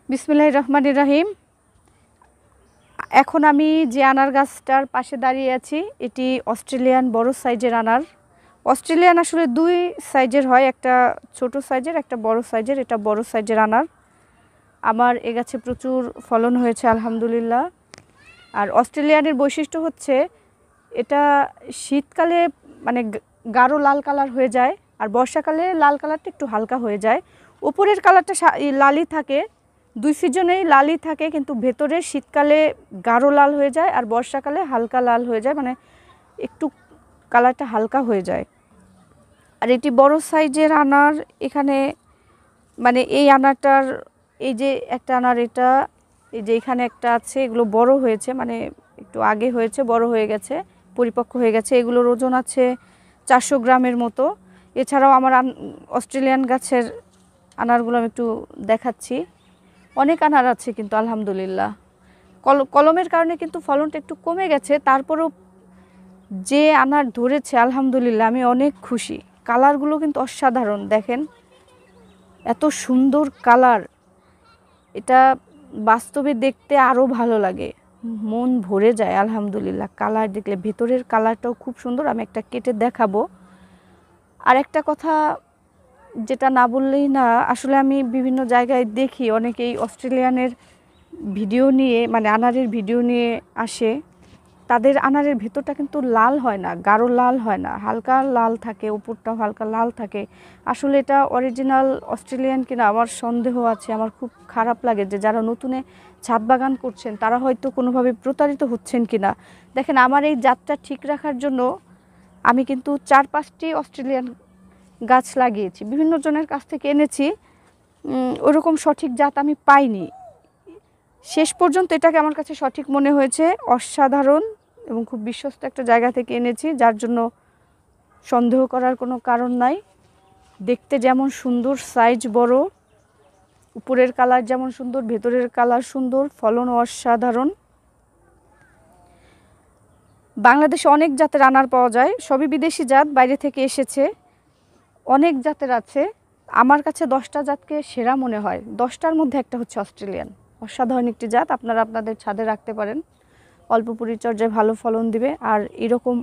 বিসমিল্লাহির রহমানির রহিম। এখন আমি যে আনার গাছটার পাশে দাঁড়িয়ে আছি এটি অস্ট্রেলিয়ান বড় সাইজের আনার। অস্ট্রেলিয়ান আসলে দুই সাইজের হয়, একটা ছোট সাইজের একটা বড় সাইজের। এটা বড় সাইজের আনার। আমার এ গাছে প্রচুর ফলন হয়েছে আলহামদুলিল্লাহ। আর অস্ট্রেলিয়ানের বৈশিষ্ট্য হচ্ছে এটা শীতকালে মানে গাঢ় লাল কালার হয়ে যায়, আর বর্ষাকালে লাল কালারটা একটু হালকা হয়ে যায়। উপরের কালারটা লালই থাকে, দুই সিজনেই লালই থাকে, কিন্তু ভেতরে শীতকালে গাঢ় লাল হয়ে যায় আর বর্ষাকালে হালকা লাল হয়ে যায়, মানে একটু কালারটা হালকা হয়ে যায়। আর এটি বড় সাইজের আনার। এখানে মানে এই আনারটার এই যে একটা আনার, এটা এই যে এখানে একটা আছে, এগুলো বড় হয়েছে, মানে একটু আগে হয়েছে, বড় হয়ে গেছে, পরিপক্ক হয়ে গেছে। এগুলোর ওজন আছে 400 গ্রামের মতো। এছাড়াও আমার অস্ট্রেলিয়ান গাছের আনারগুলো আমি একটু দেখাচ্ছি। অনেক আনার আছে কিন্তু আলহামদুলিল্লাহ। কলমের কারণে কিন্তু ফলনটা একটু কমে গেছে, তারপরেও যে আনার ধরেছে আলহামদুলিল্লাহ আমি অনেক খুশি। কালারগুলো কিন্তু অসাধারণ, দেখেন এত সুন্দর কালার। এটা বাস্তবে দেখতে আরও ভালো লাগে, মন ভরে যায় আলহামদুলিল্লাহ। কালার দেখলে ভেতরের কালারটাও খুব সুন্দর। আমি একটা কেটে দেখাবো। আর একটা কথা যেটা না বললেই না, আসলে আমি বিভিন্ন জায়গায় দেখি অনেকেই অস্ট্রেলিয়ানের ভিডিও নিয়ে, মানে আনারের ভিডিও নিয়ে আসে। তাদের আনারের ভেতরটা কিন্তু লাল হয় না, গাঢ় লাল হয় না, হালকা লাল থাকে, উপরটাও হালকা লাল থাকে। আসলে এটা অরিজিনাল অস্ট্রেলিয়ান কিনা আমার সন্দেহ আছে। আমার খুব খারাপ লাগে যে যারা নতুনে ছাদ বাগান করছেন তারা হয়তো কোনোভাবে প্রতারিত হচ্ছেন কিনা। দেখেন, আমার এই জাতটা ঠিক রাখার জন্য আমি কিন্তু 4-5টি অস্ট্রেলিয়ান গাছ লাগিয়েছি, বিভিন্ন জনের কাছ থেকে এনেছি। ওরকম সঠিক জাত আমি পাইনি। শেষ পর্যন্ত এটাকে আমার কাছে সঠিক মনে হয়েছে, অসাধারণ এবং খুব বিশ্বস্ত একটা জায়গা থেকে এনেছি, যার জন্য সন্দেহ করার কোনো কারণ নাই। দেখতে যেমন সুন্দর, সাইজ বড়, উপরের কালার যেমন সুন্দর, ভেতরের কালার সুন্দর, ফলন অসাধারণ। বাংলাদেশে অনেক জাতের আনার পাওয়া যায়, সবই বিদেশি জাত, বাইরে থেকে এসেছে। অনেক জাতের আছে, আমার কাছে 10টা জাতকে সেরা মনে হয়। 10টার মধ্যে একটা হচ্ছে অস্ট্রেলিয়ান। অসাধারণ একটি জাত, আপনারা আপনাদের ছাদে রাখতে পারেন, অল্প পরিচর্যায় ভালো ফলন দিবে। আর এরকম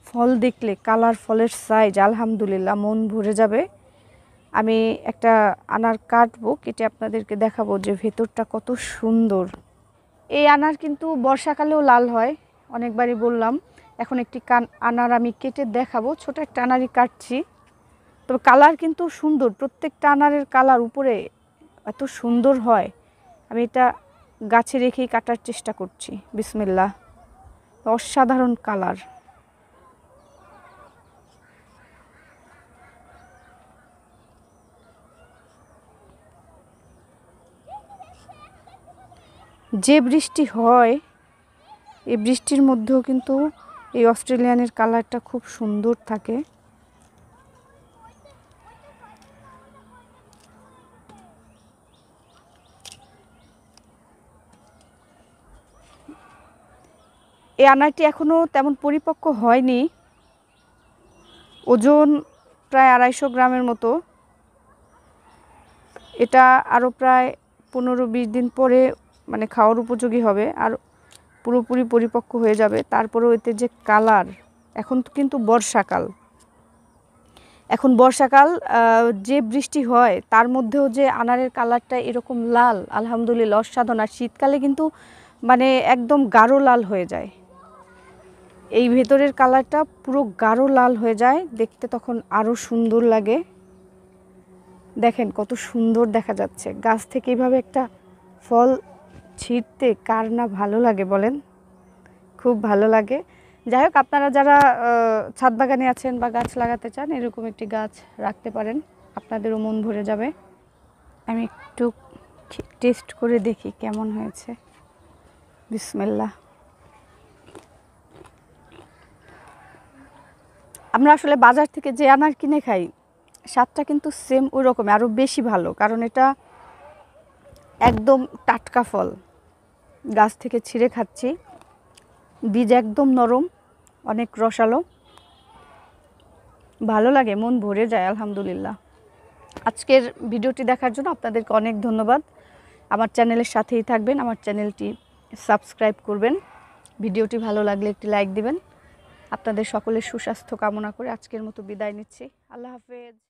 ফল দেখলে, কালার, ফলের সাইজ আলহামদুলিল্লাহ মন ভরে যাবে। আমি একটা আনার কাটবো, কেটে আপনাদেরকে দেখাবো যে ভেতরটা কত সুন্দর। এই আনার কিন্তু বর্ষাকালেও লাল হয়, অনেকবারই বললাম। এখন একটি আনার আমি কেটে দেখাবো, ছোট একটা আনারই কাটছি। তবে কালার কিন্তু সুন্দর, প্রত্যেকটা আনারের কালার উপরে এত সুন্দর হয়। আমি এটা গাছে রেখেই কাটার চেষ্টা করছি। বিসমিল্লাহ। অসাধারণ কালার। যে বৃষ্টি হয়, এই বৃষ্টির মধ্যেও কিন্তু এই অস্ট্রেলিয়ানের কালারটা খুব সুন্দর থাকে। এই আনারটি এখনও তেমন পরিপক্ক হয়নি, ওজন প্রায় 250 গ্রামের মতো। এটা আরও প্রায় 15-20 দিন পরে মানে খাওয়ার উপযোগী হবে, আর পুরোপুরি পরিপক্ক হয়ে যাবে। তারপরেও এতে যে কালার, এখন তো কিন্তু বর্ষাকাল, এখন বর্ষাকাল, যে বৃষ্টি হয় তার মধ্যেও যে আনারের কালারটা এরকম লাল, আলহামদুলিল্লাহ অসাধারণ। আর শীতকালে কিন্তু মানে একদম গাঢ় লাল হয়ে যায়, এই ভেতরের কালারটা পুরো গাঢ় লাল হয়ে যায়, দেখতে তখন আরও সুন্দর লাগে। দেখেন কত সুন্দর দেখা যাচ্ছে। গাছ থেকে এইভাবে একটা ফল ছিঁড়তে কার না ভালো লাগে বলেন, খুব ভালো লাগে। যাই হোক, আপনারা যারা ছাদ বাগানে আছেন বা গাছ লাগাতে চান, এরকম একটি গাছ রাখতে পারেন, আপনাদেরও মন ভরে যাবে। আমি একটু টেস্ট করে দেখি কেমন হয়েছে। বিসমিল্লাহ। আমরা আসলে বাজার থেকে যে আনার কিনে খাই, স্বাদটা কিন্তু সেম ওই রকম, আরও বেশি ভালো, কারণ এটা একদম টাটকা ফল, গাছ থেকে ছিঁড়ে খাচ্ছি। বীজ একদম নরম, অনেক রসালো, ভালো লাগে, মন ভরে যায় আলহামদুলিল্লাহ। আজকের ভিডিওটি দেখার জন্য আপনাদেরকে অনেক ধন্যবাদ। আমার চ্যানেলের সাথেই থাকবেন, আমার চ্যানেলটি সাবস্ক্রাইব করবেন। ভিডিওটি ভালো লাগলে একটি লাইক দিবেন। আপনাদের সকলের সুস্বাস্থ্য কামনা করে আজকের মতো বিদায় নিচ্ছি। আল্লাহ হাফেজ।